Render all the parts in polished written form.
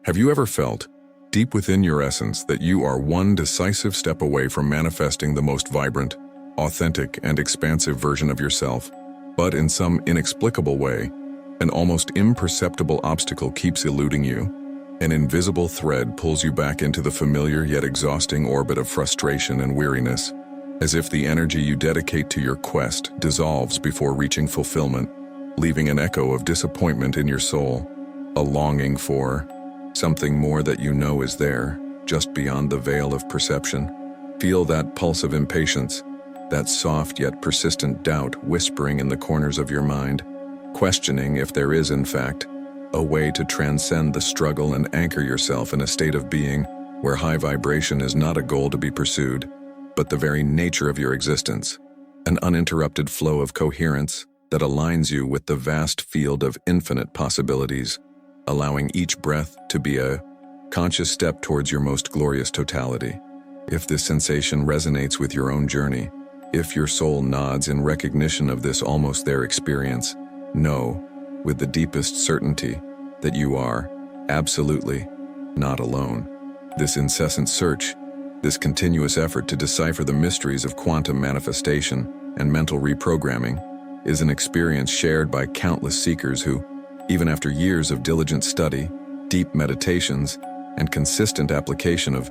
Have you ever felt, deep within your essence, that you are one decisive step away from manifesting the most vibrant, authentic, and expansive version of yourself, but in some inexplicable way, an almost imperceptible obstacle keeps eluding you? An invisible thread pulls you back into the familiar yet exhausting orbit of frustration and weariness, as if the energy you dedicate to your quest dissolves before reaching fulfillment, leaving an echo of disappointment in your soul, a longing for something more that you know is there, just beyond the veil of perception. Feel that pulse of impatience, that soft yet persistent doubt whispering in the corners of your mind, questioning if there is, in fact, a way to transcend the struggle and anchor yourself in a state of being where high vibration is not a goal to be pursued, but the very nature of your existence, an uninterrupted flow of coherence that aligns you with the vast field of infinite possibilities, allowing each breath to be a conscious step towards your most glorious totality. If this sensation resonates with your own journey, if your soul nods in recognition of this almost there experience, know, with the deepest certainty, that you are, absolutely, not alone. This incessant search, this continuous effort to decipher the mysteries of quantum manifestation and mental reprogramming, is an experience shared by countless seekers who, even after years of diligent study, deep meditations, and consistent application of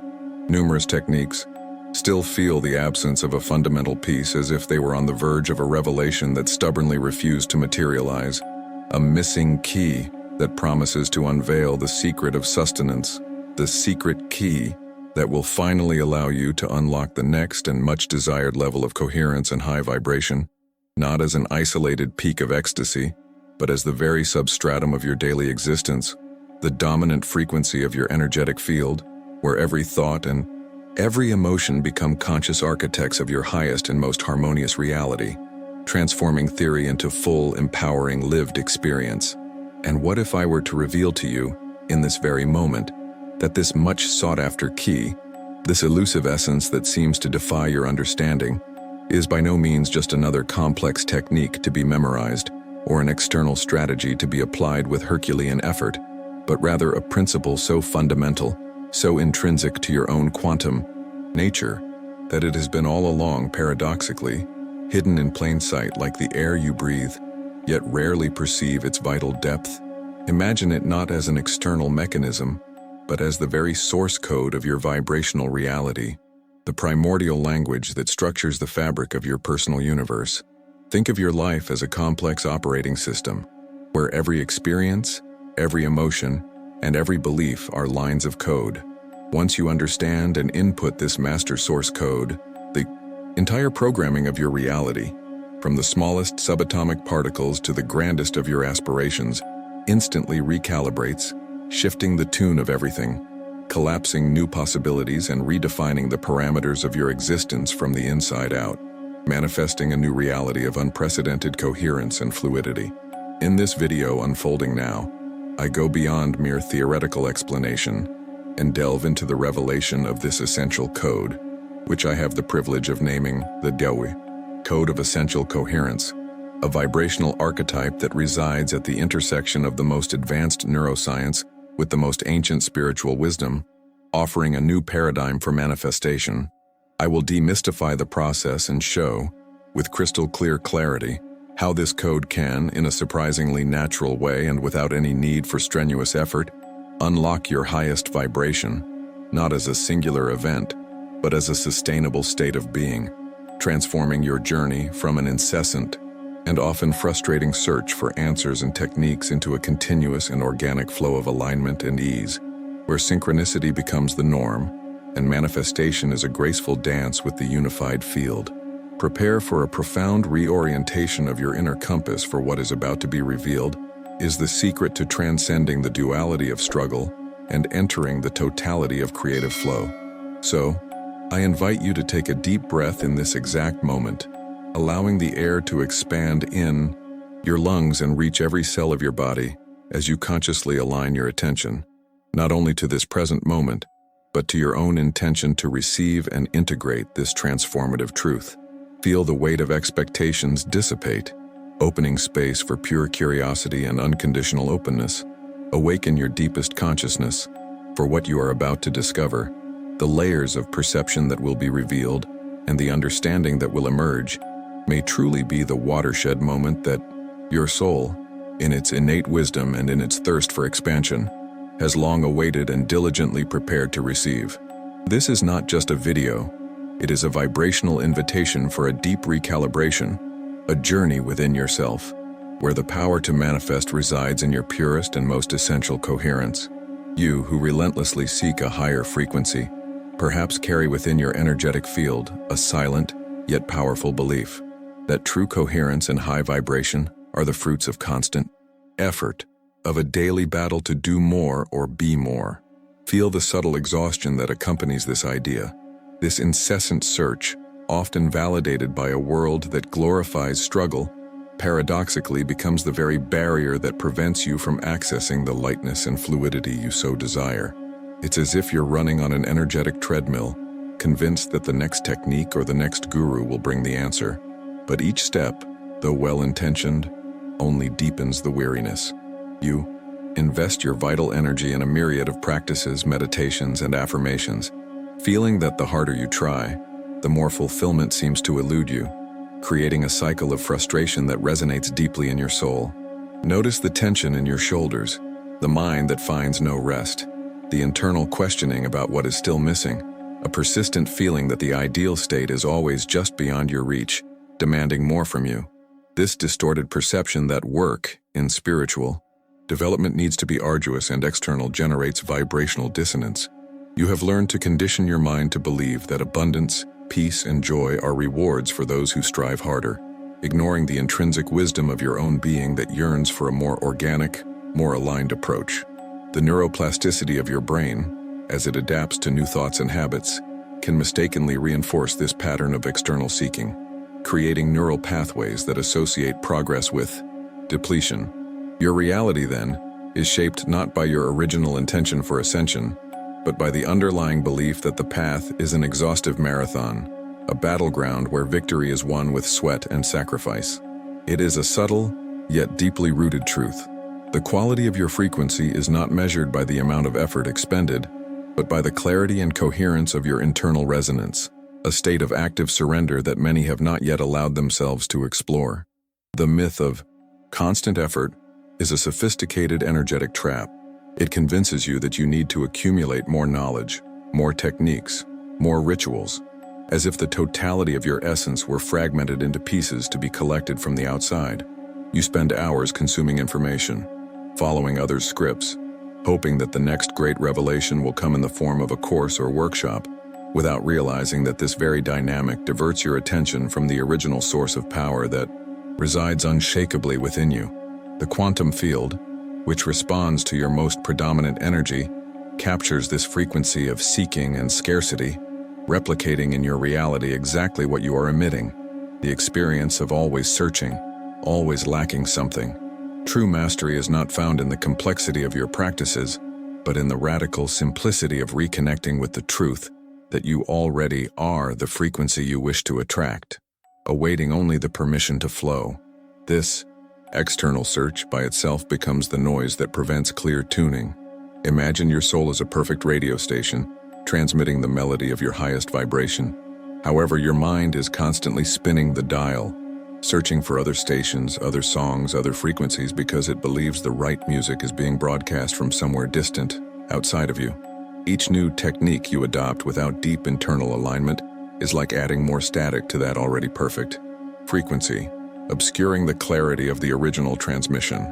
numerous techniques, still feel the absence of a fundamental piece, as if they were on the verge of a revelation that stubbornly refused to materialize, a missing key that promises to unveil the secret of sustenance, the secret key that will finally allow you to unlock the next and much desired level of coherence and high vibration, not as an isolated peak of ecstasy, but as the very substratum of your daily existence, the dominant frequency of your energetic field, where every thought and every emotion become conscious architects of your highest and most harmonious reality, transforming theory into full, empowering, lived experience. And what if I were to reveal to you, in this very moment, that this much sought-after key, this elusive essence that seems to defy your understanding, is by no means just another complex technique to be memorized, or an external strategy to be applied with Herculean effort, but rather a principle so fundamental, so intrinsic to your own quantum nature, that it has been all along, paradoxically, hidden in plain sight like the air you breathe, yet rarely perceive its vital depth. Imagine it not as an external mechanism, but as the very source code of your vibrational reality, the primordial language that structures the fabric of your personal universe. Think of your life as a complex operating system, where every experience, every emotion, and every belief are lines of code. Once you understand and input this master source code, the entire programming of your reality, from the smallest subatomic particles to the grandest of your aspirations, instantly recalibrates, shifting the tune of everything, collapsing new possibilities and redefining the parameters of your existence from the inside out, manifesting a new reality of unprecedented coherence and fluidity. In this video unfolding now, I go beyond mere theoretical explanation and delve into the revelation of this essential code, which I have the privilege of naming the Dewi, Code of Essential Coherence, a vibrational archetype that resides at the intersection of the most advanced neuroscience with the most ancient spiritual wisdom, offering a new paradigm for manifestation. I will demystify the process and show, with crystal clear clarity, how this code can, in a surprisingly natural way and without any need for strenuous effort, unlock your highest vibration, not as a singular event, but as a sustainable state of being, transforming your journey from an incessant and often frustrating search for answers and techniques into a continuous and organic flow of alignment and ease, where synchronicity becomes the norm and manifestation is a graceful dance with the unified field. Prepare for a profound reorientation of your inner compass, for what is about to be revealed is the secret to transcending the duality of struggle and entering the totality of creative flow. So, I invite you to take a deep breath in this exact moment, allowing the air to expand in your lungs and reach every cell of your body as you consciously align your attention, not only to this present moment, but to your own intention to receive and integrate this transformative truth. Feel the weight of expectations dissipate, opening space for pure curiosity and unconditional openness. Awaken your deepest consciousness, For what you are about to discover, the layers of perception that will be revealed, and the understanding that will emerge, may truly be the watershed moment that your soul, in its innate wisdom and in its thirst for expansion, has long awaited and diligently prepared to receive. This is not just a video, it is a vibrational invitation for a deep recalibration, a journey within yourself, where the power to manifest resides in your purest and most essential coherence. You who relentlessly seek a higher frequency, perhaps carry within your energetic field a silent yet powerful belief that true coherence and high vibration are the fruits of constant effort, of a daily battle to do more or be more. Feel the subtle exhaustion that accompanies this idea, this incessant search, often validated by a world that glorifies struggle, paradoxically becomes the very barrier that prevents you from accessing the lightness and fluidity you so desire. It's as if you're running on an energetic treadmill, convinced that the next technique or the next guru will bring the answer. But each step, though well-intentioned, only deepens the weariness. You invest your vital energy in a myriad of practices, meditations, and affirmations, feeling that the harder you try, the more fulfillment seems to elude you, creating a cycle of frustration that resonates deeply in your soul. Notice the tension in your shoulders, the mind that finds no rest, the internal questioning about what is still missing, a persistent feeling that the ideal state is always just beyond your reach, demanding more from you. This distorted perception that work, in spiritual development, needs to be arduous and external generates vibrational dissonance. You have learned to condition your mind to believe that abundance, peace, and joy are rewards for those who strive harder, ignoring the intrinsic wisdom of your own being that yearns for a more organic, more aligned approach. The neuroplasticity of your brain, as it adapts to new thoughts and habits, can mistakenly reinforce this pattern of external seeking, creating neural pathways that associate progress with depletion. Your reality, then, is shaped not by your original intention for ascension, but by the underlying belief that the path is an exhaustive marathon, a battleground where victory is won with sweat and sacrifice. It is a subtle, yet deeply rooted truth. The quality of your frequency is not measured by the amount of effort expended, but by the clarity and coherence of your internal resonance, a state of active surrender that many have not yet allowed themselves to explore. The myth of constant effort is a sophisticated energetic trap. It convinces you that you need to accumulate more knowledge, more techniques, more rituals, as if the totality of your essence were fragmented into pieces to be collected from the outside. You spend hours consuming information, following others' scripts, hoping that the next great revelation will come in the form of a course or workshop, without realizing that this very dynamic diverts your attention from the original source of power that resides unshakably within you. The quantum field, which responds to your most predominant energy, captures this frequency of seeking and scarcity, replicating in your reality exactly what you are emitting, the experience of always searching, always lacking something. True mastery is not found in the complexity of your practices, but in the radical simplicity of reconnecting with the truth that you already are the frequency you wish to attract, awaiting only the permission to flow. This external search by itself becomes the noise that prevents clear tuning. Imagine your soul as a perfect radio station, transmitting the melody of your highest vibration. However, your mind is constantly spinning the dial, searching for other stations, other songs, other frequencies because it believes the right music is being broadcast from somewhere distant, outside of you. Each new technique you adopt without deep internal alignment is like adding more static to that already perfect frequency, obscuring the clarity of the original transmission.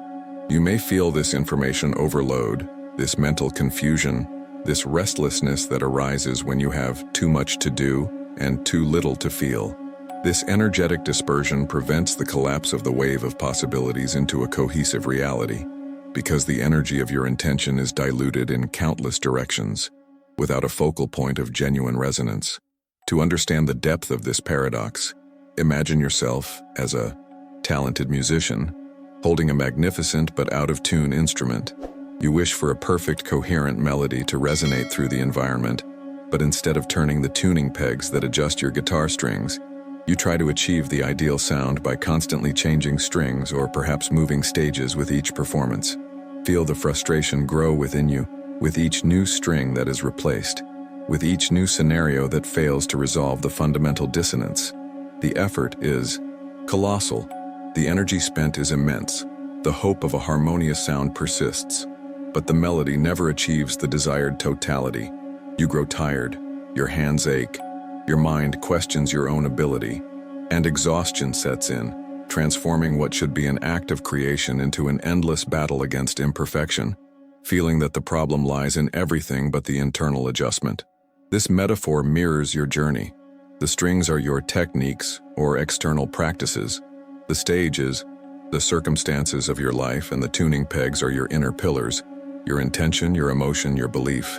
You may feel this information overload, this mental confusion, this restlessness that arises when you have too much to do and too little to feel. This energetic dispersion prevents the collapse of the wave of possibilities into a cohesive reality, because the energy of your intention is diluted in countless directions, without a focal point of genuine resonance. To understand the depth of this paradox, imagine yourself as a talented musician, holding a magnificent but out-of-tune instrument. You wish for a perfect, coherent melody to resonate through the environment, but instead of turning the tuning pegs that adjust your guitar strings, you try to achieve the ideal sound by constantly changing strings or perhaps moving stages with each performance. Feel the frustration grow within you with each new string that is replaced, with each new scenario that fails to resolve the fundamental dissonance. The effort is colossal. The energy spent is immense. The hope of a harmonious sound persists, but the melody never achieves the desired totality. You grow tired, your hands ache, your mind questions your own ability, and exhaustion sets in, transforming what should be an act of creation into an endless battle against imperfection, feeling that the problem lies in everything but the internal adjustment. This metaphor mirrors your journey. The strings are your techniques or external practices. The stage is the circumstances of your life, and the tuning pegs are your inner pillars, your intention, your emotion, your belief.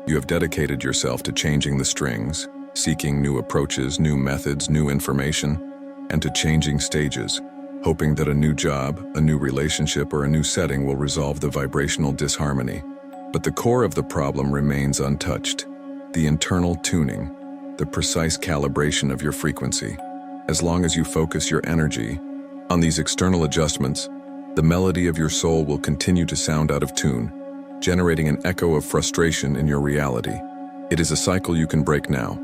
You have dedicated yourself to changing the strings, seeking new approaches, new methods, new information, and to changing stages, hoping that a new job, a new relationship, or a new setting will resolve the vibrational disharmony. But the core of the problem remains untouched: the internal tuning, the precise calibration of your frequency. As long as you focus your energy on these external adjustments, the melody of your soul will continue to sound out of tune, generating an echo of frustration in your reality. It is a cycle you can break now,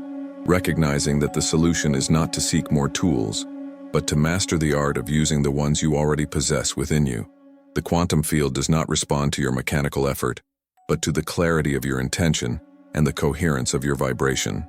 recognizing that the solution is not to seek more tools, but to master the art of using the ones you already possess within you. The quantum field does not respond to your mechanical effort, but to the clarity of your intention and the coherence of your vibration.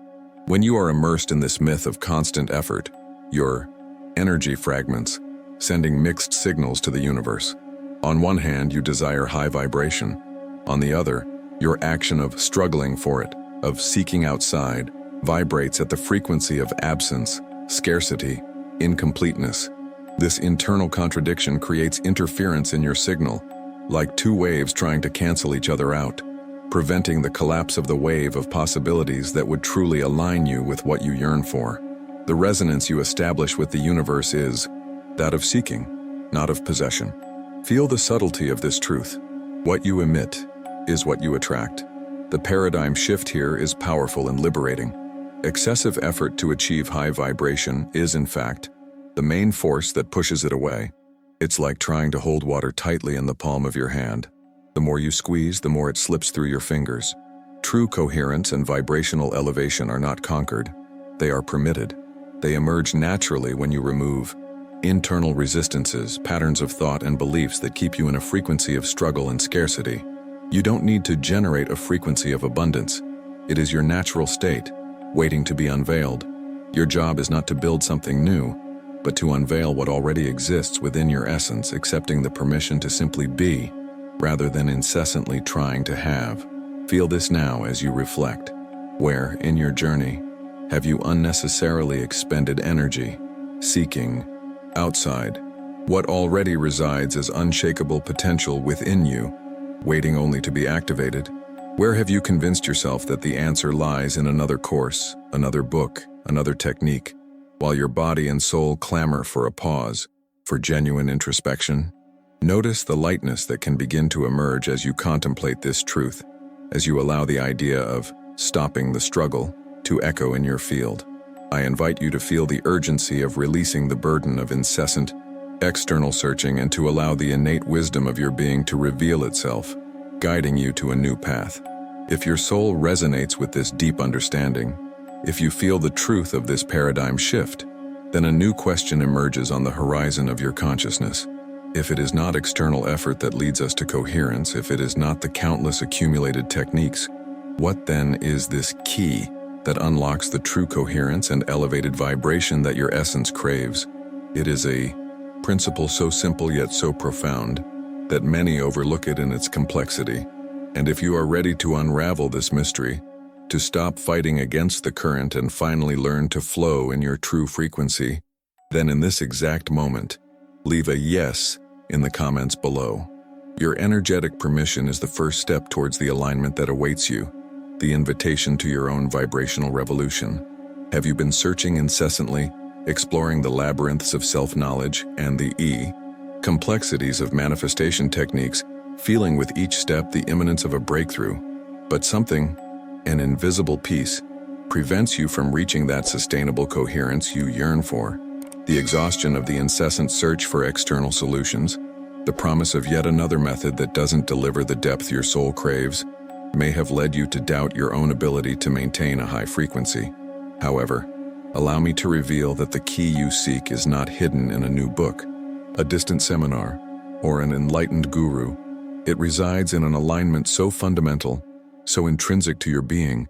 When you are immersed in this myth of constant effort, your energy fragments, sending mixed signals to the universe. On one hand, you desire high vibration. On the other, your action of struggling for it, of seeking outside, vibrates at the frequency of absence, scarcity, incompleteness. This internal contradiction creates interference in your signal, like two waves trying to cancel each other out, preventing the collapse of the wave of possibilities that would truly align you with what you yearn for. The resonance you establish with the universe is that of seeking, not of possession. Feel the subtlety of this truth. What you emit is what you attract. The paradigm shift here is powerful and liberating. Excessive effort to achieve high vibration is, in fact, the main force that pushes it away. It's like trying to hold water tightly in the palm of your hand. The more you squeeze, the more it slips through your fingers. True coherence and vibrational elevation are not conquered. They are permitted. They emerge naturally when you remove internal resistances, patterns of thought, and beliefs that keep you in a frequency of struggle and scarcity. You don't need to generate a frequency of abundance. It is your natural state, waiting to be unveiled. Your job is not to build something new, but to unveil what already exists within your essence, accepting the permission to simply be, rather than incessantly trying to have. Feel this now as you reflect. Where, in your journey, have you unnecessarily expended energy, seeking outside what already resides as unshakable potential within you, waiting only to be activated? Where have you convinced yourself that the answer lies in another course, another book, another technique, while your body and soul clamor for a pause, for genuine introspection? Notice the lightness that can begin to emerge as you contemplate this truth, as you allow the idea of stopping the struggle to echo in your field. I invite you to feel the urgency of releasing the burden of incessant external searching and to allow the innate wisdom of your being to reveal itself, guiding you to a new path. If your soul resonates with this deep understanding, if you feel the truth of this paradigm shift, then a new question emerges on the horizon of your consciousness. If it is not external effort that leads us to coherence, if it is not the countless accumulated techniques, what then is this key that unlocks the true coherence and elevated vibration that your essence craves? It is a principle so simple yet so profound that many overlook it in its complexity. And if you are ready to unravel this mystery, to stop fighting against the current and finally learn to flow in your true frequency, then in this exact moment, leave a yes in the comments below. Your energetic permission is the first step towards the alignment that awaits you, the invitation to your own vibrational revolution. Have you been searching incessantly, exploring the labyrinths of self-knowledge and the complexities of manifestation techniques, feeling with each step the imminence of a breakthrough? But something, an invisible piece, prevents you from reaching that sustainable coherence you yearn for. The exhaustion of the incessant search for external solutions, the promise of yet another method that doesn't deliver the depth your soul craves, may have led you to doubt your own ability to maintain a high frequency. However, allow me to reveal that the key you seek is not hidden in a new book, a distant seminar, or an enlightened guru. It resides in an alignment so fundamental, so intrinsic to your being,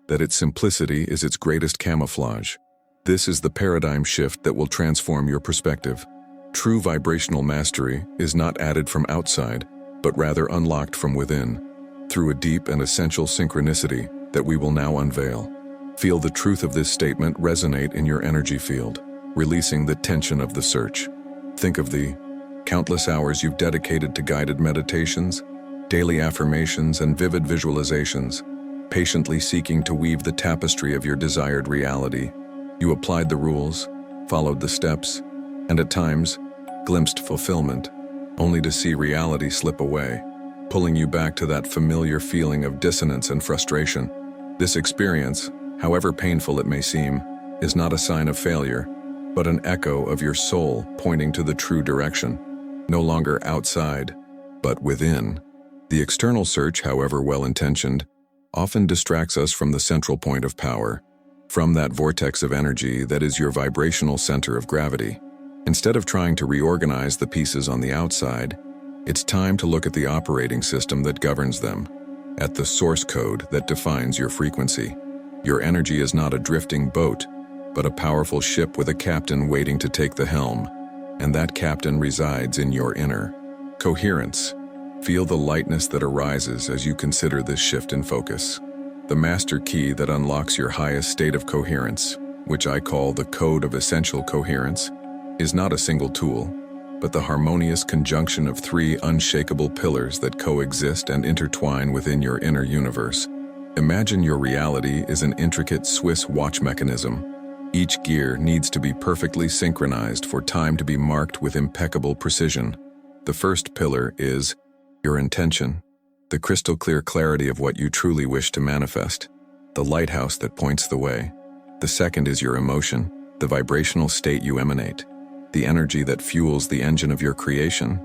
that its simplicity is its greatest camouflage. This is the paradigm shift that will transform your perspective. True vibrational mastery is not added from outside, but rather unlocked from within, through a deep and essential synchronicity that we will now unveil. Feel the truth of this statement resonate in your energy field, releasing the tension of the search. Think of the countless hours you've dedicated to guided meditations, daily affirmations, and vivid visualizations, patiently seeking to weave the tapestry of your desired reality. You applied the rules, followed the steps, and at times, glimpsed fulfillment, only to see reality slip away, pulling you back to that familiar feeling of dissonance and frustration. This experience, however painful it may seem, is not a sign of failure, but an echo of your soul pointing to the true direction, no longer outside, but within. The external search, however well-intentioned, often distracts us from the central point of power, from that vortex of energy that is your vibrational center of gravity. Instead of trying to reorganize the pieces on the outside, it's time to look at the operating system that governs them, at the source code that defines your frequency. Your energy is not a drifting boat, but a powerful ship with a captain waiting to take the helm, and that captain resides in your inner coherence. Feel the lightness that arises as you consider this shift in focus. The master key that unlocks your highest state of coherence, which I call the code of essential coherence, is not a single tool, but the harmonious conjunction of three unshakable pillars that coexist and intertwine within your inner universe. Imagine your reality is an intricate Swiss watch mechanism. Each gear needs to be perfectly synchronized for time to be marked with impeccable precision. The first pillar is your intention, the crystal clear clarity of what you truly wish to manifest, the lighthouse that points the way. The second is your emotion, the vibrational state you emanate, the energy that fuels the engine of your creation.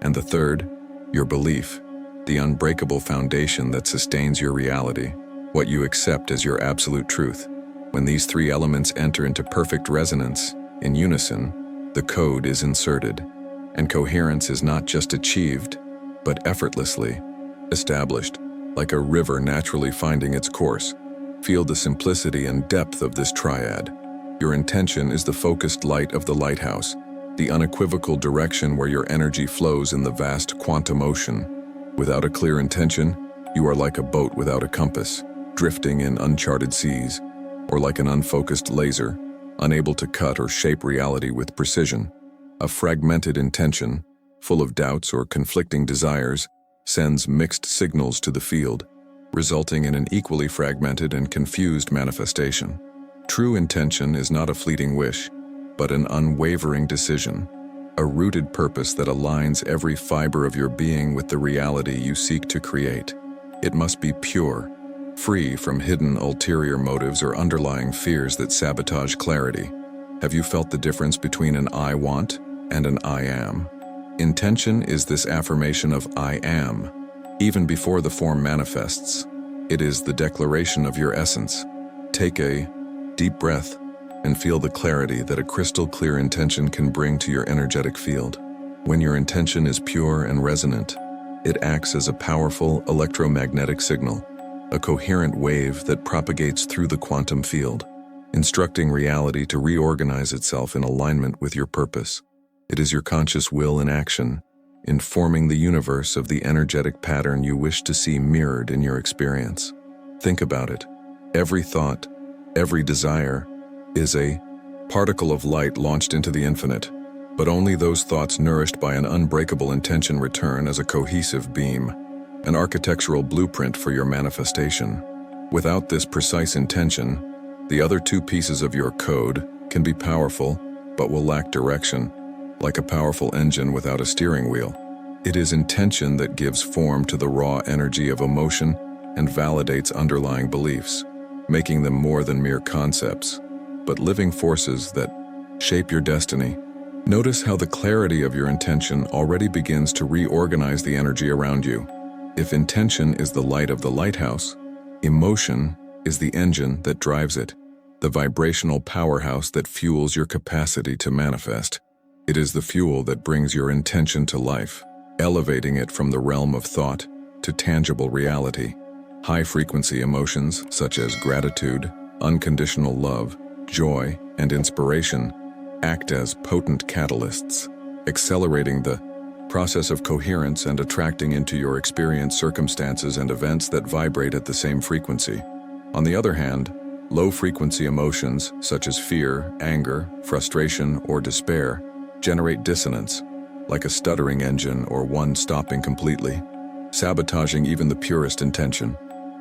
And the third, your belief, the unbreakable foundation that sustains your reality, what you accept as your absolute truth. When these three elements enter into perfect resonance, in unison, the code is inserted, and coherence is not just achieved, but effortlessly established, like a river naturally finding its course. Feel the simplicity and depth of this triad. Your intention is the focused light of the lighthouse, the unequivocal direction where your energy flows in the vast quantum ocean. Without a clear intention, you are like a boat without a compass, drifting in uncharted seas, or like an unfocused laser, unable to cut or shape reality with precision. A fragmented intention, full of doubts or conflicting desires, sends mixed signals to the field, resulting in an equally fragmented and confused manifestation. True intention is not a fleeting wish, but an unwavering decision, a rooted purpose that aligns every fiber of your being with the reality you seek to create. It must be pure, free from hidden ulterior motives or underlying fears that sabotage clarity. Have you felt the difference between an I want and an I am? Intention is this affirmation of I am, even before the form manifests. It is the declaration of your essence. Take a deep breath and feel the clarity that a crystal clear intention can bring to your energetic field. When your intention is pure and resonant, it acts as a powerful electromagnetic signal, a coherent wave that propagates through the quantum field, instructing reality to reorganize itself in alignment with your purpose. It is your conscious will in action, informing the universe of the energetic pattern you wish to see mirrored in your experience. Think about it. Every thought, every desire, is a particle of light launched into the infinite, but only those thoughts nourished by an unbreakable intention return as a cohesive beam, an architectural blueprint for your manifestation. Without this precise intention, the other two pieces of your code can be powerful, but will lack direction, like a powerful engine without a steering wheel. It is intention that gives form to the raw energy of emotion and validates underlying beliefs, making them more than mere concepts, but living forces that shape your destiny. Notice how the clarity of your intention already begins to reorganize the energy around you. If intention is the light of the lighthouse, emotion is the engine that drives it, the vibrational powerhouse that fuels your capacity to manifest. It is the fuel that brings your intention to life, elevating it from the realm of thought to tangible reality. High-frequency emotions such as gratitude, unconditional love, joy, and inspiration act as potent catalysts, accelerating the process of coherence and attracting into your experience circumstances and events that vibrate at the same frequency. On the other hand, low-frequency emotions such as fear, anger, frustration, or despair generate dissonance, like a stuttering engine or one stopping completely, sabotaging even the purest intention.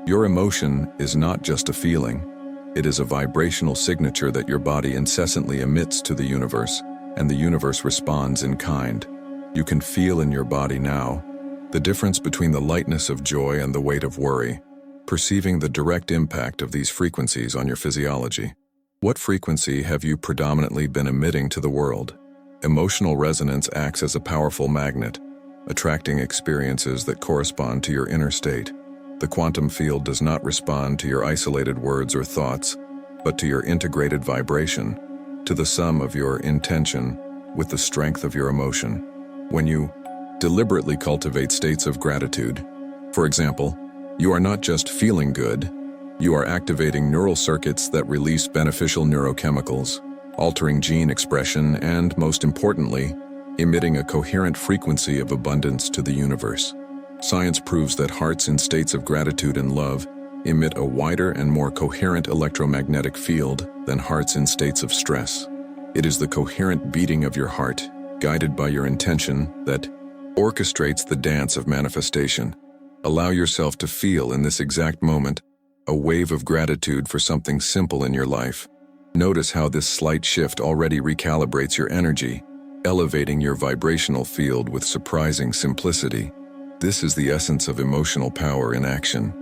Your emotion is not just a feeling. It is a vibrational signature that your body incessantly emits to the universe, and the universe responds in kind. You can feel in your body now the difference between the lightness of joy and the weight of worry, perceiving the direct impact of these frequencies on your physiology. What frequency have you predominantly been emitting to the world? Emotional resonance acts as a powerful magnet, attracting experiences that correspond to your inner state. The quantum field does not respond to your isolated words or thoughts, but to your integrated vibration, to the sum of your intention with the strength of your emotion. When you deliberately cultivate states of gratitude, for example, you are not just feeling good, you are activating neural circuits that release beneficial neurochemicals, altering gene expression, and, most importantly, emitting a coherent frequency of abundance to the universe. Science proves that hearts in states of gratitude and love emit a wider and more coherent electromagnetic field than hearts in states of stress. It is the coherent beating of your heart, guided by your intention, that orchestrates the dance of manifestation. Allow yourself to feel in this exact moment a wave of gratitude for something simple in your life. Notice how this slight shift already recalibrates your energy, elevating your vibrational field with surprising simplicity. This is the essence of emotional power in action.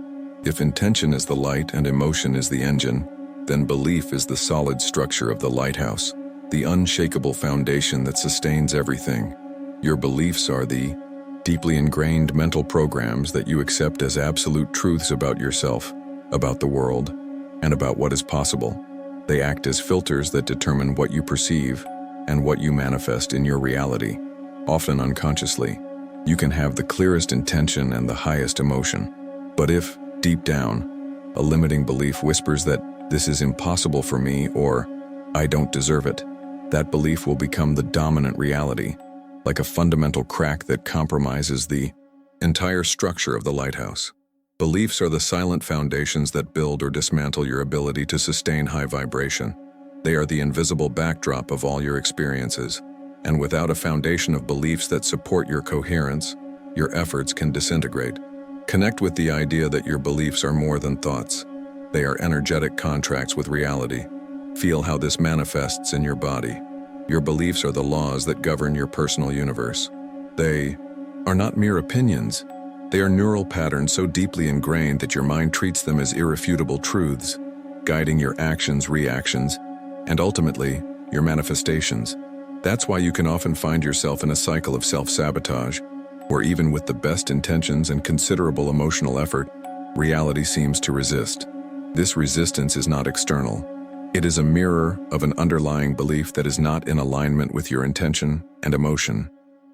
If intention is the light and emotion is the engine, then belief is the solid structure of the lighthouse, the unshakable foundation that sustains everything. Your beliefs are the deeply ingrained mental programs that you accept as absolute truths about yourself, about the world, and about what is possible. They act as filters that determine what you perceive and what you manifest in your reality. Often unconsciously, you can have the clearest intention and the highest emotion. But if, deep down, a limiting belief whispers that this is impossible for me or I don't deserve it, that belief will become the dominant reality, like a fundamental crack that compromises the entire structure of the lighthouse. Beliefs are the silent foundations that build or dismantle your ability to sustain high vibration. They are the invisible backdrop of all your experiences, and without a foundation of beliefs that support your coherence, your efforts can disintegrate. Connect with the idea that your beliefs are more than thoughts. They are energetic contracts with reality. Feel how this manifests in your body. Your beliefs are the laws that govern your personal universe. They are not mere opinions. They are neural patterns so deeply ingrained that your mind treats them as irrefutable truths, guiding your actions, reactions, and ultimately, your manifestations. That's why you can often find yourself in a cycle of self-sabotage, where even with the best intentions and considerable emotional effort, reality seems to resist. This resistance is not external. It is a mirror of an underlying belief that is not in alignment with your intention and emotion.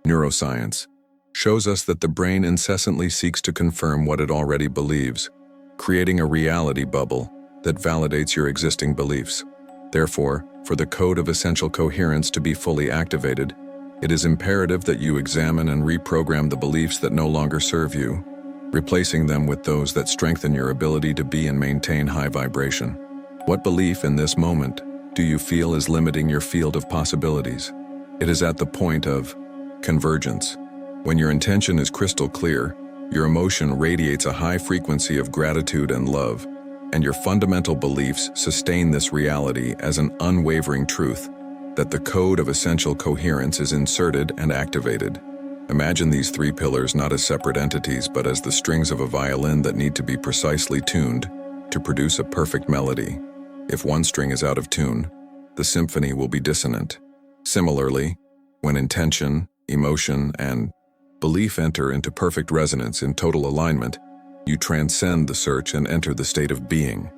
Neuroscience shows us that the brain incessantly seeks to confirm what it already believes, creating a reality bubble that validates your existing beliefs. Therefore, for the code of essential coherence to be fully activated, it is imperative that you examine and reprogram the beliefs that no longer serve you, replacing them with those that strengthen your ability to be and maintain high vibration. What belief in this moment do you feel is limiting your field of possibilities? It is at the point of convergence. When your intention is crystal clear, your emotion radiates a high frequency of gratitude and love, and your fundamental beliefs sustain this reality as an unwavering truth that the code of essential coherence is inserted and activated. Imagine these three pillars not as separate entities but as the strings of a violin that need to be precisely tuned to produce a perfect melody. If one string is out of tune, the symphony will be dissonant. Similarly, when intention, emotion, and belief enter into perfect resonance in total alignment, you transcend the search and enter the state of being.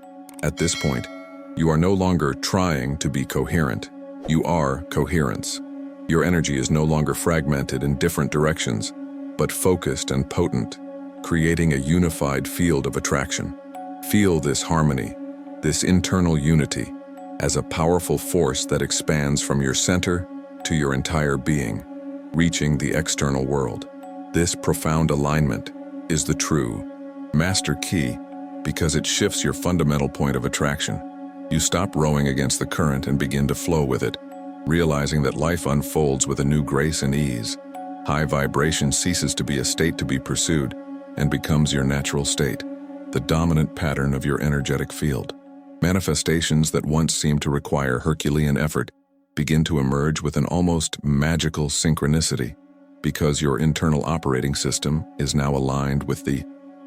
At this point, you are no longer trying to be coherent. You are coherence. Your energy is no longer fragmented in different directions, but focused and potent, creating a unified field of attraction. Feel this harmony, this internal unity, as a powerful force that expands from your center to your entire being, reaching the external world. This profound alignment is the true master key because it shifts your fundamental point of attraction. You stop rowing against the current and begin to flow with it, realizing that life unfolds with a new grace and ease. High vibration ceases to be a state to be pursued and becomes your natural state, the dominant pattern of your energetic field. Manifestations that once seemed to require Herculean effort begin to emerge with an almost magical synchronicity because your internal operating system is now aligned with the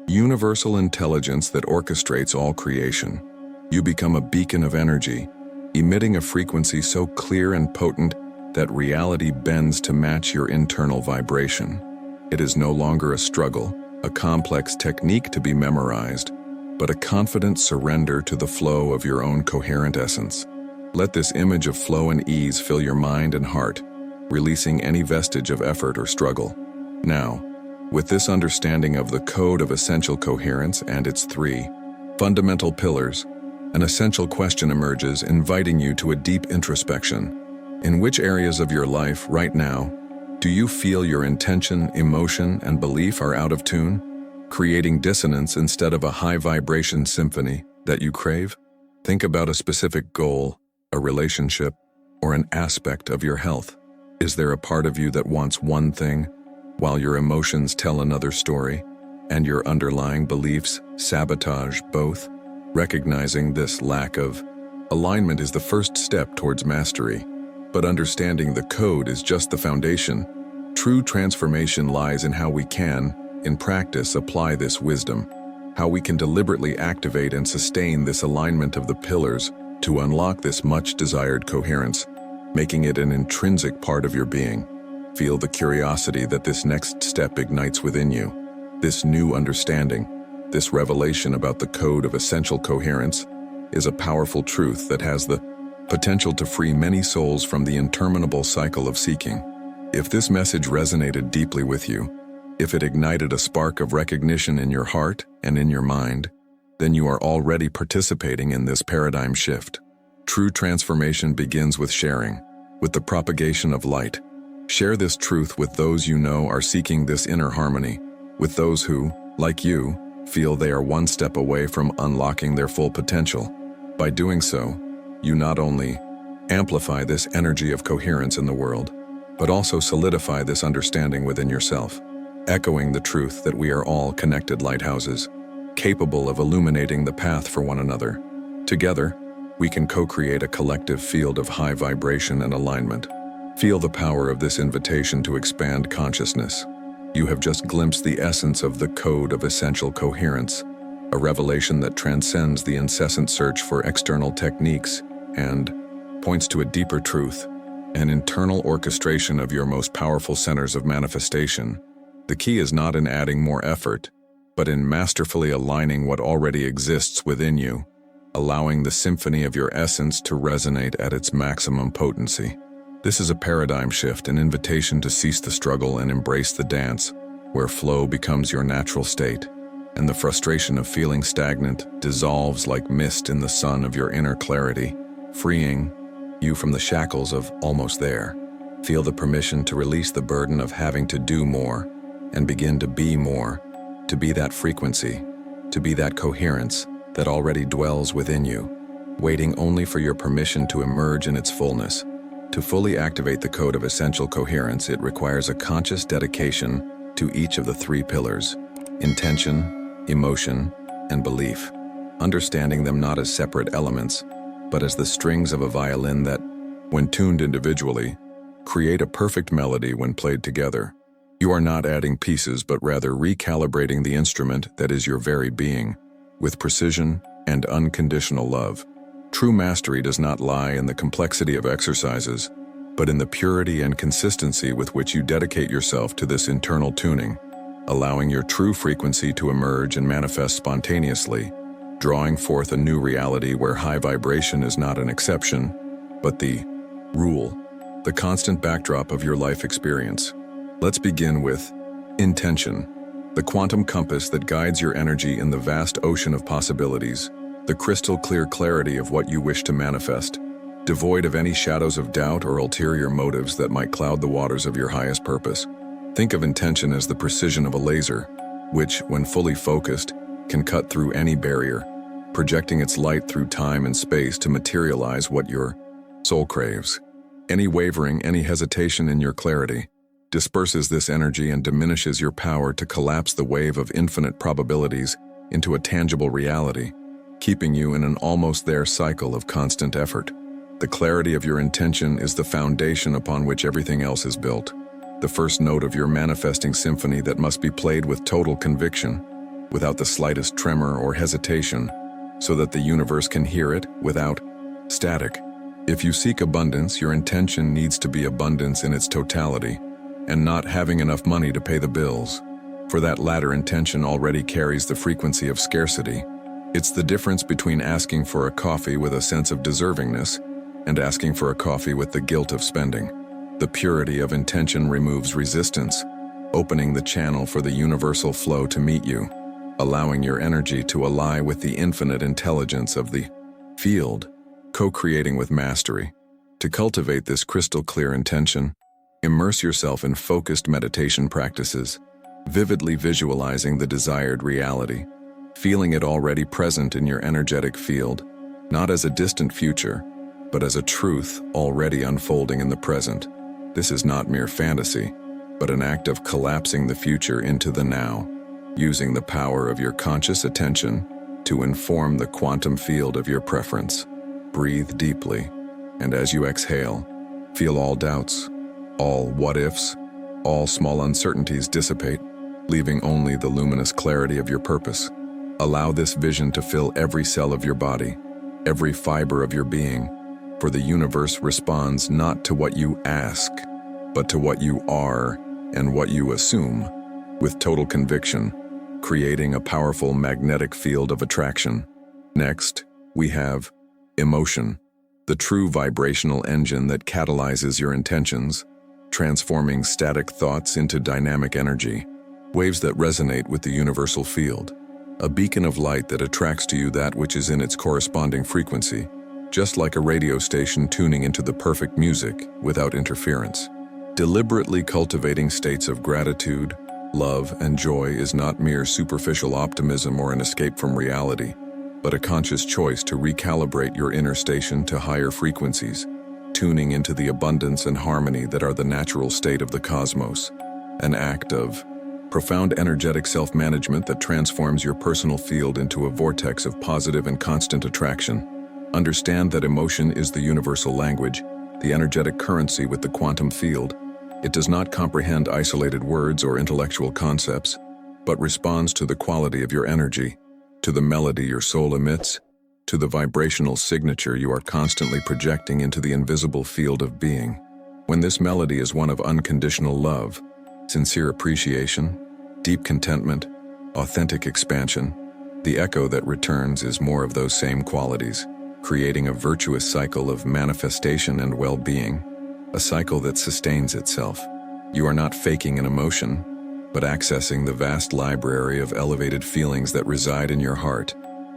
universal intelligence that orchestrates all creation. You become a beacon of energy, emitting a frequency so clear and potent that reality bends to match your internal vibration. It is no longer a struggle, a complex technique to be memorized, but a confident surrender to the flow of your own coherent essence. Let this image of flow and ease fill your mind and heart, releasing any vestige of effort or struggle. Now, with this understanding of the code of essential coherence and its 3 fundamental pillars, an essential question emerges, inviting you to a deep introspection. In which areas of your life right now do you feel your intention, emotion, and belief are out of tune, creating dissonance instead of a high vibration symphony that you crave? Think about a specific goal, a relationship, or an aspect of your health. Is there a part of you that wants one thing, while your emotions tell another story, and your underlying beliefs sabotage both? Recognizing this lack of alignment is the first step towards mastery, but understanding the code is just the foundation. True transformation lies in how we can, in practice, apply this wisdom, how we can deliberately activate and sustain this alignment of the pillars to unlock this much-desired coherence, making it an intrinsic part of your being. Feel the curiosity that this next step ignites within you. This new understanding, this revelation about the code of essential coherence, is a powerful truth that has the potential to free many souls from the interminable cycle of seeking. If this message resonated deeply with you, if it ignited a spark of recognition in your heart and in your mind, then you are already participating in this paradigm shift. True transformation begins with sharing, with the propagation of light. Share this truth with those you know are seeking this inner harmony, with those who, like you, feel they are one step away from unlocking their full potential. By doing so, you not only amplify this energy of coherence in the world, but also solidify this understanding within yourself, echoing the truth that we are all connected lighthouses, capable of illuminating the path for one another. Together, we can co-create a collective field of high vibration and alignment. Feel the power of this invitation to expand consciousness. You have just glimpsed the essence of the code of essential coherence, a revelation that transcends the incessant search for external techniques and points to a deeper truth, an internal orchestration of your most powerful centers of manifestation. The key is not in adding more effort, but in masterfully aligning what already exists within you, allowing the symphony of your essence to resonate at its maximum potency. This is a paradigm shift, an invitation to cease the struggle and embrace the dance, where flow becomes your natural state, and the frustration of feeling stagnant dissolves like mist in the sun of your inner clarity, freeing you from the shackles of almost there. Feel the permission to release the burden of having to do more and begin to be more, to be that frequency, to be that coherence that already dwells within you, waiting only for your permission to emerge in its fullness. To fully activate the code of essential coherence, it requires a conscious dedication to each of the 3 pillars: intention, emotion, and belief, understanding them not as separate elements, but as the strings of a violin that, when tuned individually, create a perfect melody when played together. You are not adding pieces, but rather recalibrating the instrument that is your very being, with precision and unconditional love. True mastery does not lie in the complexity of exercises, but in the purity and consistency with which you dedicate yourself to this internal tuning, allowing your true frequency to emerge and manifest spontaneously, drawing forth a new reality where high vibration is not an exception, but the rule, the constant backdrop of your life experience. Let's begin with intention, the quantum compass that guides your energy in the vast ocean of possibilities, the crystal clear clarity of what you wish to manifest, devoid of any shadows of doubt or ulterior motives that might cloud the waters of your highest purpose. Think of intention as the precision of a laser, which, when fully focused, can cut through any barrier, projecting its light through time and space to materialize what your soul craves. Any wavering, any hesitation in your clarity disperses this energy and diminishes your power to collapse the wave of infinite probabilities into a tangible reality, keeping you in an almost there cycle of constant effort. The clarity of your intention is the foundation upon which everything else is built, the first note of your manifesting symphony that must be played with total conviction, without the slightest tremor or hesitation, so that the universe can hear it without static. If you seek abundance, your intention needs to be abundance in its totality, and not having enough money to pay the bills, for that latter intention already carries the frequency of scarcity. It's the difference between asking for a coffee with a sense of deservingness and asking for a coffee with the guilt of spending. The purity of intention removes resistance, opening the channel for the universal flow to meet you, allowing your energy to ally with the infinite intelligence of the field, co-creating with mastery. To cultivate this crystal clear intention, immerse yourself in focused meditation practices, vividly visualizing the desired reality, feeling it already present in your energetic field, not as a distant future, but as a truth already unfolding in the present. This is not mere fantasy, but an act of collapsing the future into the now, using the power of your conscious attention to inform the quantum field of your preference. Breathe deeply, and as you exhale, feel all doubts, all what-ifs, all small uncertainties dissipate, leaving only the luminous clarity of your purpose. Allow this vision to fill every cell of your body, every fiber of your being, for the universe responds not to what you ask, but to what you are and what you assume, with total conviction, creating a powerful magnetic field of attraction. Next, we have emotion, the true vibrational engine that catalyzes your intentions, transforming static thoughts into dynamic energy, waves that resonate with the universal field, a beacon of light that attracts to you that which is in its corresponding frequency, just like a radio station tuning into the perfect music without interference. Deliberately cultivating states of gratitude, love, and joy is not mere superficial optimism or an escape from reality, but a conscious choice to recalibrate your inner station to higher frequencies, tuning into the abundance and harmony that are the natural state of the cosmos, an act of profound energetic self-management that transforms your personal field into a vortex of positive and constant attraction. Understand that emotion is the universal language, the energetic currency with the quantum field. It does not comprehend isolated words or intellectual concepts, but responds to the quality of your energy, to the melody your soul emits, to the vibrational signature you are constantly projecting into the invisible field of being. When this melody is one of unconditional love, sincere appreciation, deep contentment, authentic expansion, the echo that returns is more of those same qualities, creating a virtuous cycle of manifestation and well-being, a cycle that sustains itself. You are not faking an emotion, but accessing the vast library of elevated feelings that reside in your heart,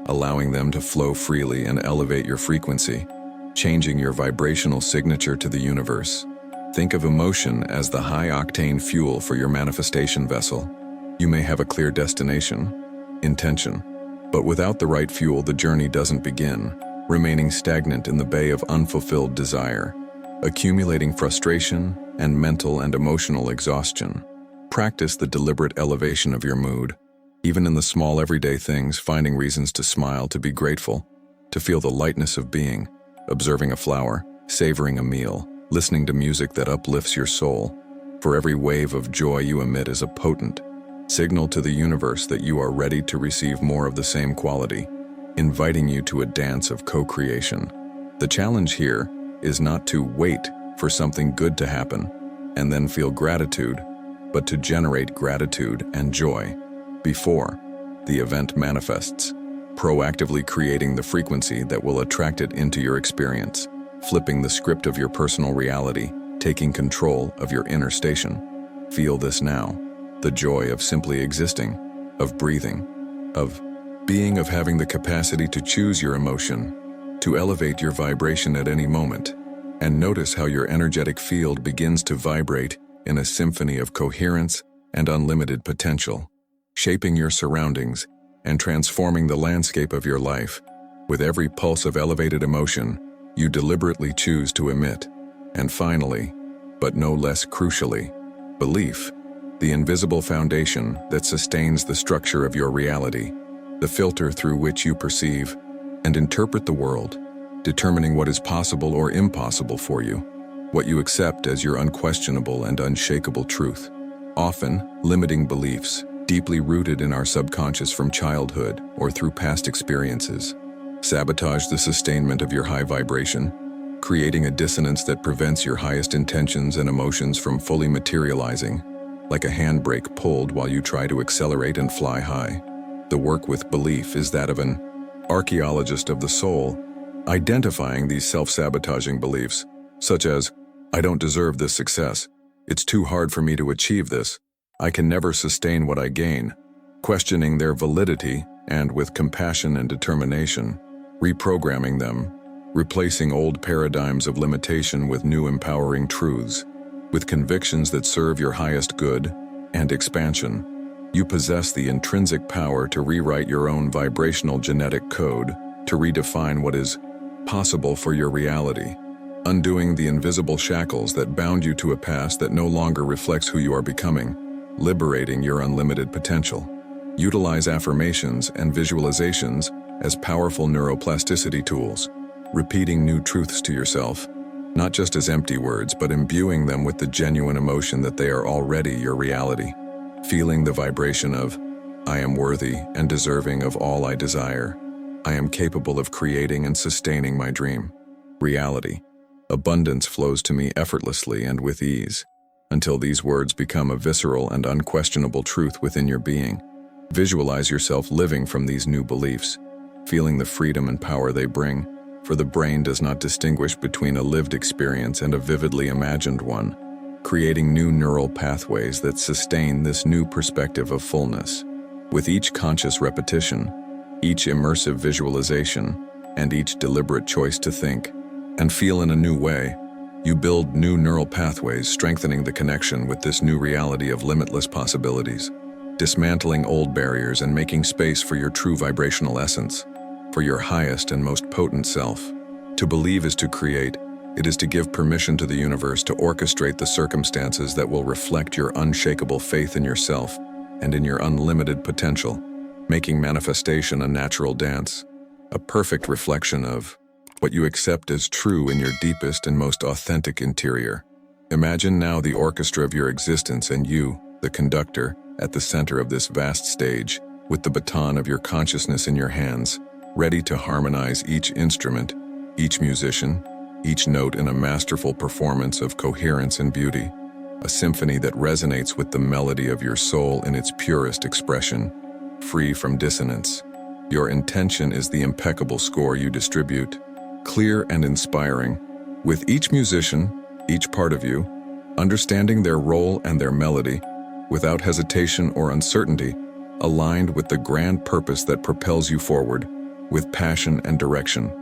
allowing them to flow freely and elevate your frequency, changing your vibrational signature to the universe. Think of emotion as the high-octane fuel for your manifestation vessel. You may have a clear destination, intention, but without the right fuel, the journey doesn't begin, remaining stagnant in the bay of unfulfilled desire, accumulating frustration and mental and emotional exhaustion. Practice the deliberate elevation of your mood, even in the small everyday things, finding reasons to smile, to be grateful, to feel the lightness of being, observing a flower, savoring a meal, listening to music that uplifts your soul. For every wave of joy you emit is a potent signal to the universe that you are ready to receive more of the same quality, inviting you to a dance of co-creation. The challenge here is not to wait for something good to happen, and then feel gratitude, but to generate gratitude and joy before the event manifests, proactively creating the frequency that will attract it into your experience, flipping the script of your personal reality, taking control of your inner station. Feel this now, the joy of simply existing, of breathing, of being, of having the capacity to choose your emotion, to elevate your vibration at any moment, and notice how your energetic field begins to vibrate in a symphony of coherence and unlimited potential, shaping your surroundings and transforming the landscape of your life. With every pulse of elevated emotion you deliberately choose to emit. And finally, but no less crucially, belief, the invisible foundation that sustains the structure of your reality, the filter through which you perceive and interpret the world, determining what is possible or impossible for you, what you accept as your unquestionable and unshakable truth. Often, limiting beliefs, deeply rooted in our subconscious from childhood or through past experiences, sabotage the sustainment of your high vibration, creating a dissonance that prevents your highest intentions and emotions from fully materializing, like a handbrake pulled while you try to accelerate and fly high. The work with belief is that of an archaeologist of the soul, identifying these self-sabotaging beliefs, such as, "I don't deserve this success. It's too hard for me to achieve this. I can never sustain what I gain," questioning their validity and, with compassion and determination, reprogramming them, replacing old paradigms of limitation with new empowering truths, with convictions that serve your highest good and expansion. You possess the intrinsic power to rewrite your own vibrational genetic code, to redefine what is possible for your reality, undoing the invisible shackles that bound you to a past that no longer reflects who you are becoming, liberating your unlimited potential. Utilize affirmations and visualizations as powerful neuroplasticity tools, repeating new truths to yourself, not just as empty words, but imbuing them with the genuine emotion that they are already your reality. Feeling the vibration of, "I am worthy and deserving of all I desire. I am capable of creating and sustaining my dream." Reality. Abundance flows to me effortlessly and with ease, until these words become a visceral and unquestionable truth within your being. Visualize yourself living from these new beliefs, feeling the freedom and power they bring, for the brain does not distinguish between a lived experience and a vividly imagined one, creating new neural pathways that sustain this new perspective of fullness. With each conscious repetition, each immersive visualization, and each deliberate choice to think and feel in a new way, you build new neural pathways, strengthening the connection with this new reality of limitless possibilities, dismantling old barriers and making space for your true vibrational essence, for your highest and most potent self. To believe is to create. It is to give permission to the universe to orchestrate the circumstances that will reflect your unshakable faith in yourself and in your unlimited potential, making manifestation a natural dance, a perfect reflection of what you accept as true in your deepest and most authentic interior. Imagine now the orchestra of your existence and you, the conductor, at the center of this vast stage, with the baton of your consciousness in your hands, ready to harmonize each instrument, each musician, each note in a masterful performance of coherence and beauty, a symphony that resonates with the melody of your soul in its purest expression, free from dissonance. Your intention is the impeccable score you distribute, clear and inspiring, with each musician, each part of you, understanding their role and their melody, without hesitation or uncertainty, aligned with the grand purpose that propels you forward, with passion and direction.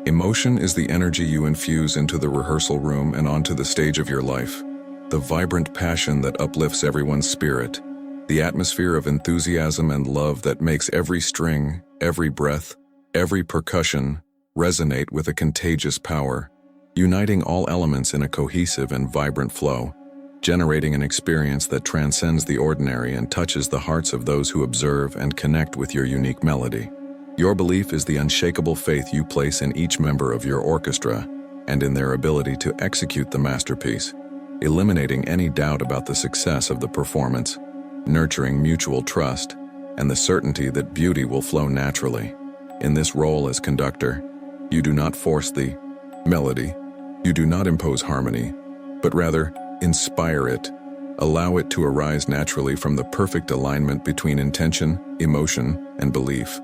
Emotion is the energy you infuse into the rehearsal room and onto the stage of your life, the vibrant passion that uplifts everyone's spirit, the atmosphere of enthusiasm and love that makes every string, every breath, every percussion resonate with a contagious power, uniting all elements in a cohesive and vibrant flow, generating an experience that transcends the ordinary and touches the hearts of those who observe and connect with your unique melody. Your belief is the unshakable faith you place in each member of your orchestra and in their ability to execute the masterpiece, eliminating any doubt about the success of the performance, nurturing mutual trust, and the certainty that beauty will flow naturally. In this role as conductor, you do not force the melody, you do not impose harmony, but rather inspire it. Allow it to arise naturally from the perfect alignment between intention, emotion, and belief,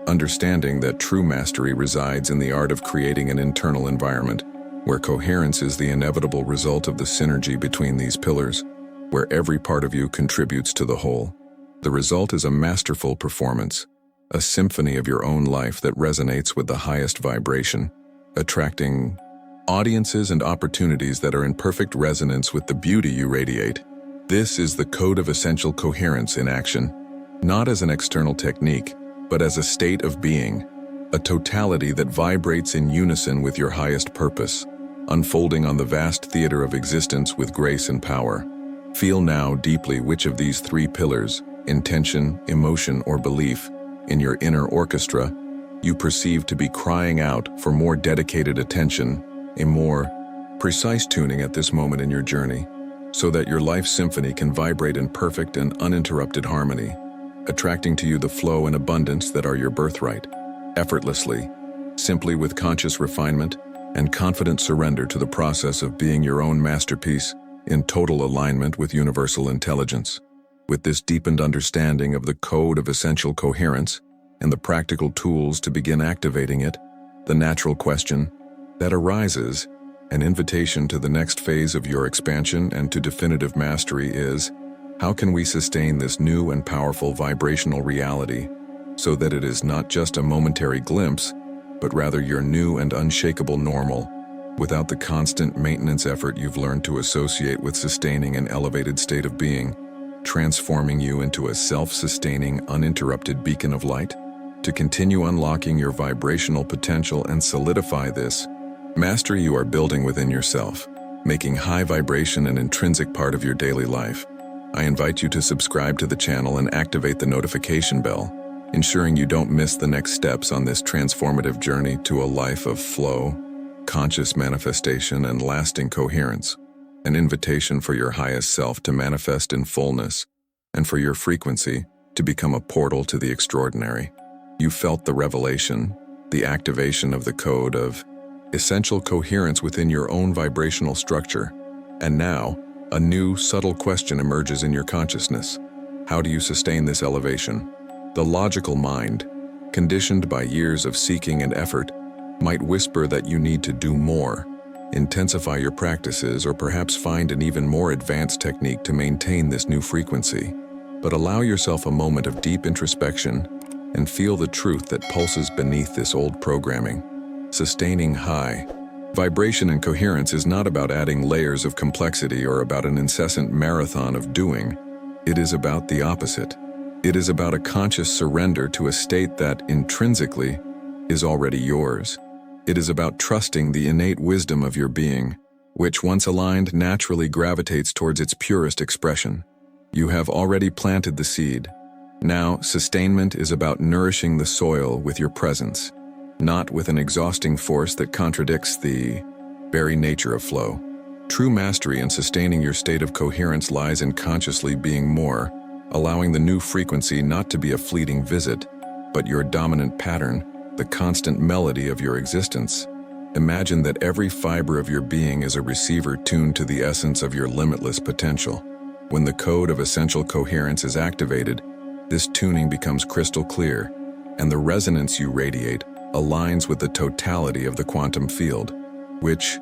understanding that true mastery resides in the art of creating an internal environment where coherence is the inevitable result of the synergy between these pillars, where every part of you contributes to the whole. The result is a masterful performance, a symphony of your own life that resonates with the highest vibration, attracting audiences and opportunities that are in perfect resonance with the beauty you radiate. This is the code of essential coherence in action, not as an external technique, but as a state of being, a totality that vibrates in unison with your highest purpose, unfolding on the vast theater of existence with grace and power. Feel now deeply which of these three pillars, intention, emotion, or belief, in your inner orchestra, you perceive to be crying out for more dedicated attention, a more precise tuning at this moment in your journey, so that your life symphony can vibrate in perfect and uninterrupted harmony, attracting to you the flow and abundance that are your birthright, effortlessly, simply with conscious refinement and confident surrender to the process of being your own masterpiece in total alignment with universal intelligence. With this deepened understanding of the code of essential coherence and the practical tools to begin activating it, the natural question that arises, an invitation to the next phase of your expansion and to definitive mastery is, how can we sustain this new and powerful vibrational reality so that it is not just a momentary glimpse, but rather your new and unshakable normal, without the constant maintenance effort you've learned to associate with sustaining an elevated state of being, transforming you into a self-sustaining, uninterrupted beacon of light? To continue unlocking your vibrational potential and solidify this mastery you are building within yourself, making high vibration an intrinsic part of your daily life, I invite you to subscribe to the channel and activate the notification bell, ensuring you don't miss the next steps on this transformative journey to a life of flow, conscious manifestation, and lasting coherence. An invitation for your highest self to manifest in fullness, and for your frequency to become a portal to the extraordinary. You felt the revelation, the activation of the code of essential coherence within your own vibrational structure. And now, a new, subtle question emerges in your consciousness. How do you sustain this elevation? The logical mind, conditioned by years of seeking and effort, might whisper that you need to do more, intensify your practices, or perhaps find an even more advanced technique to maintain this new frequency. But allow yourself a moment of deep introspection and feel the truth that pulses beneath this old programming. Sustaining high vibration and coherence is not about adding layers of complexity or about an incessant marathon of doing. It is about the opposite. It is about a conscious surrender to a state that, intrinsically, is already yours. It is about trusting the innate wisdom of your being, which, once aligned, naturally gravitates towards its purest expression. You have already planted the seed. Now, sustainment is about nourishing the soil with your presence, not with an exhausting force that contradicts the very nature of flow. True mastery in sustaining your state of coherence lies in consciously being more, allowing the new frequency not to be a fleeting visit, but your dominant pattern, the constant melody of your existence. Imagine that every fiber of your being is a receiver tuned to the essence of your limitless potential. When the code of essential coherence is activated, this tuning becomes crystal clear, and the resonance you radiate aligns with the totality of the quantum field, which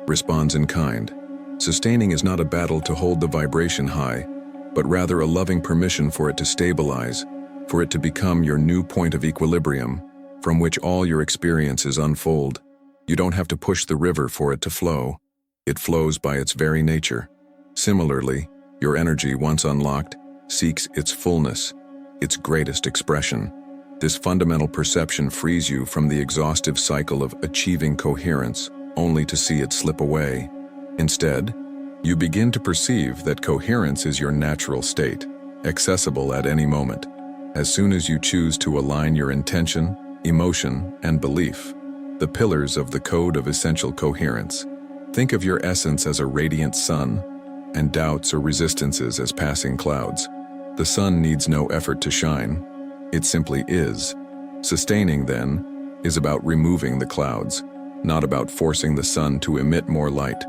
responds in kind. Sustaining is not a battle to hold the vibration high, but rather a loving permission for it to stabilize, for it to become your new point of equilibrium, from which all your experiences unfold. You don't have to push the river for it to flow. It flows by its very nature. Similarly, your energy, once unlocked, seeks its fullness, its greatest expression. This fundamental perception frees you from the exhaustive cycle of achieving coherence, only to see it slip away. Instead, you begin to perceive that coherence is your natural state, accessible at any moment, as soon as you choose to align your intention, emotion, and belief, the pillars of the code of essential coherence. Think of your essence as a radiant sun, and doubts or resistances as passing clouds. The sun needs no effort to shine. It simply is. Sustaining, then, is about removing the clouds, not about forcing the sun to emit more light.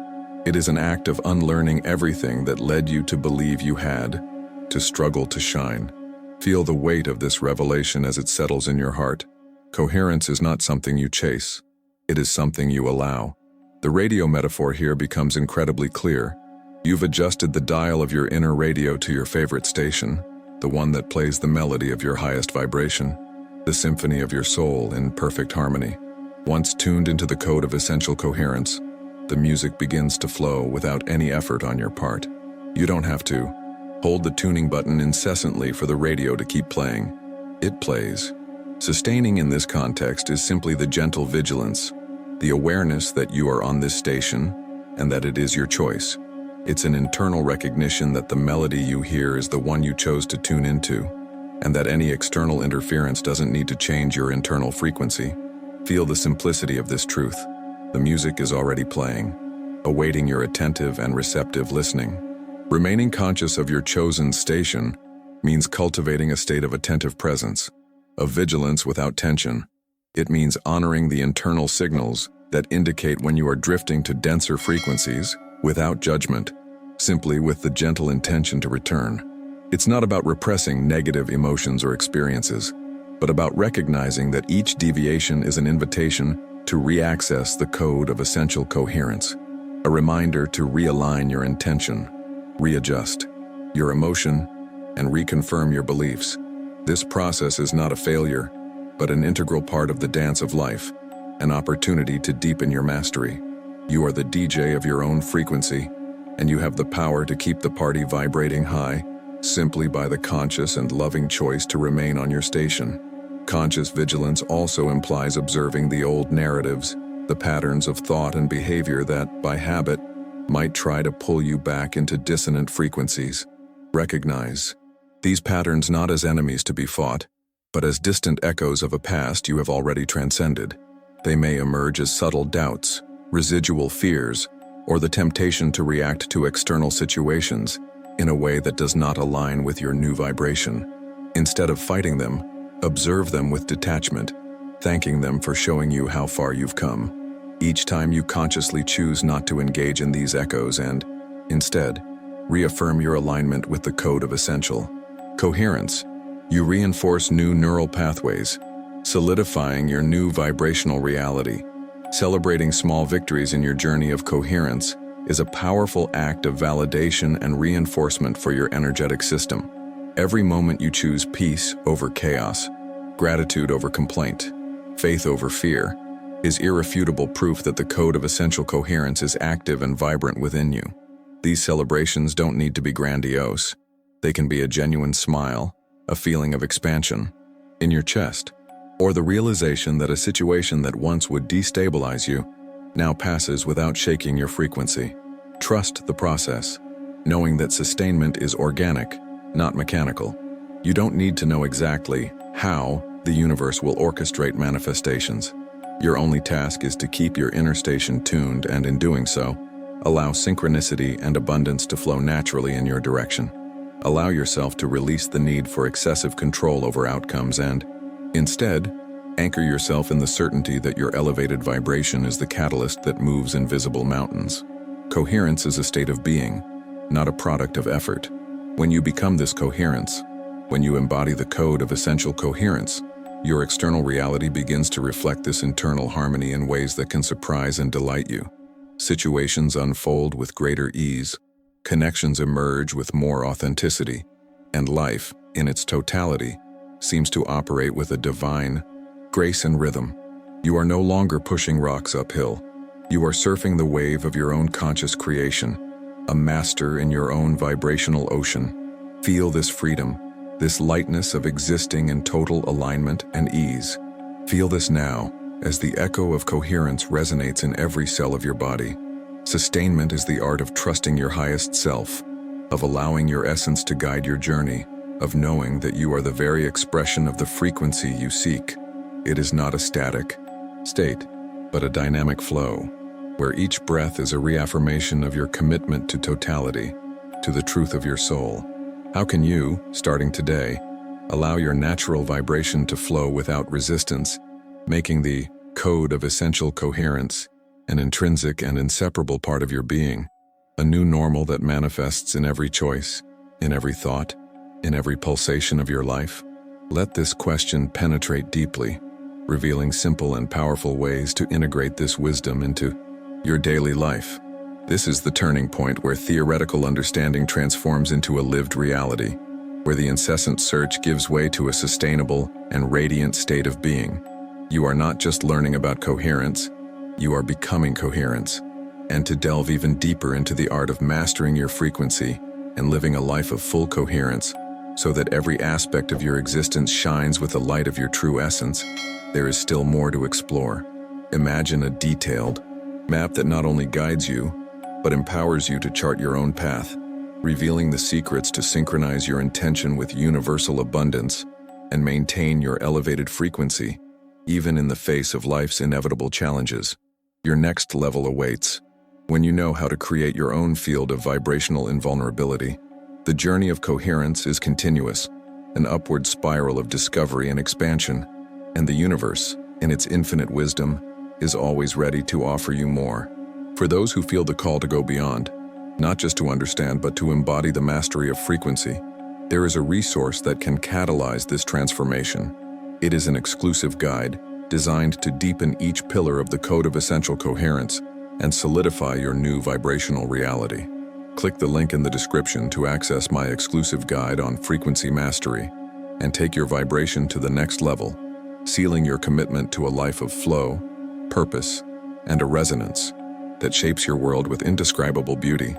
It is an act of unlearning everything that led you to believe you had, to struggle to shine. Feel the weight of this revelation as it settles in your heart. Coherence is not something you chase. It is something you allow. The radio metaphor here becomes incredibly clear. You've adjusted the dial of your inner radio to your favorite station, the one that plays the melody of your highest vibration, the symphony of your soul in perfect harmony. Once tuned into the code of essential coherence, the music begins to flow without any effort on your part. You don't have to hold the tuning button incessantly for the radio to keep playing. It plays. Sustaining in this context is simply the gentle vigilance, the awareness that you are on this station and that it is your choice. It's an internal recognition that the melody you hear is the one you chose to tune into, and that any external interference doesn't need to change your internal frequency. Feel the simplicity of this truth. The music is already playing, awaiting your attentive and receptive listening. Remaining conscious of your chosen station means cultivating a state of attentive presence, of vigilance without tension. It means honoring the internal signals that indicate when you are drifting to denser frequencies without judgment, simply with the gentle intention to return. It's not about repressing negative emotions or experiences, but about recognizing that each deviation is an invitation to re-access the code of essential coherence, a reminder to realign your intention, readjust your emotion, and reconfirm your beliefs. This process is not a failure, but an integral part of the dance of life, an opportunity to deepen your mastery. You are the DJ of your own frequency, and you have the power to keep the party vibrating high simply by the conscious and loving choice to remain on your station. Conscious vigilance also implies observing the old narratives, the patterns of thought and behavior that, by habit, might try to pull you back into dissonant frequencies. Recognize these patterns not as enemies to be fought, but as distant echoes of a past you have already transcended. They may emerge as subtle doubts, residual fears, or the temptation to react to external situations in a way that does not align with your new vibration. Instead of fighting them, observe them with detachment, thanking them for showing you how far you've come. Each time you consciously choose not to engage in these echoes and, instead, reaffirm your alignment with the code of essential coherence, you reinforce new neural pathways, solidifying your new vibrational reality. Celebrating small victories in your journey of coherence is a powerful act of validation and reinforcement for your energetic system. Every moment you choose peace over chaos, gratitude over complaint, faith over fear, is irrefutable proof that the code of essential coherence is active and vibrant within you. These celebrations don't need to be grandiose. They can be a genuine smile, a feeling of expansion in your chest, or the realization that a situation that once would destabilize you now passes without shaking your frequency. Trust the process, knowing that sustainment is organic, not mechanical. You don't need to know exactly how the universe will orchestrate manifestations. Your only task is to keep your inner station tuned and, in doing so, allow synchronicity and abundance to flow naturally in your direction. Allow yourself to release the need for excessive control over outcomes and, instead, anchor yourself in the certainty that your elevated vibration is the catalyst that moves invisible mountains. Coherence is a state of being, not a product of effort. When you become this coherence, when you embody the code of essential coherence, your external reality begins to reflect this internal harmony in ways that can surprise and delight you. Situations unfold with greater ease, connections emerge with more authenticity, and life, in its totality, seems to operate with a divine grace and rhythm. You are no longer pushing rocks uphill. You are surfing the wave of your own conscious creation, a master in your own vibrational ocean. Feel this freedom, this lightness of existing in total alignment and ease. Feel this now, as the echo of coherence resonates in every cell of your body. Sustainment is the art of trusting your highest self, of allowing your essence to guide your journey, of knowing that you are the very expression of the frequency you seek. It is not a static state, but a dynamic flow, where each breath is a reaffirmation of your commitment to totality, to the truth of your soul. How can you, starting today, allow your natural vibration to flow without resistance, making the code of essential coherence an intrinsic and inseparable part of your being? a new normal that manifests in every choice, in every thought, in every pulsation of your life? Let this question penetrate deeply, revealing simple and powerful ways to integrate this wisdom into your daily life. This is the turning point where theoretical understanding transforms into a lived reality, where the incessant search gives way to a sustainable and radiant state of being. You are not just learning about coherence, you are becoming coherence. And to delve even deeper into the art of mastering your frequency and living a life of full coherence, so that every aspect of your existence shines with the light of your true essence, there is still more to explore. Imagine a detailed map that not only guides you, but empowers you to chart your own path, revealing the secrets to synchronize your intention with universal abundance and maintain your elevated frequency, even in the face of life's inevitable challenges. Your next level awaits. When you know how to create your own field of vibrational invulnerability, the journey of coherence is continuous, an upward spiral of discovery and expansion, and the universe, in its infinite wisdom, is always ready to offer you more. For those who feel the call to go beyond, not just to understand but to embody the mastery of frequency, there is a resource that can catalyze this transformation. It is an exclusive guide designed to deepen each pillar of the Code of Essential Coherence and solidify your new vibrational reality. Click the link in the description to access my exclusive guide on frequency mastery and take your vibration to the next level, sealing your commitment to a life of flow, purpose, and a resonance that shapes your world with indescribable beauty.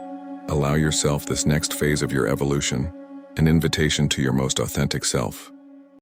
Allow yourself this next phase of your evolution, an invitation to your most authentic self.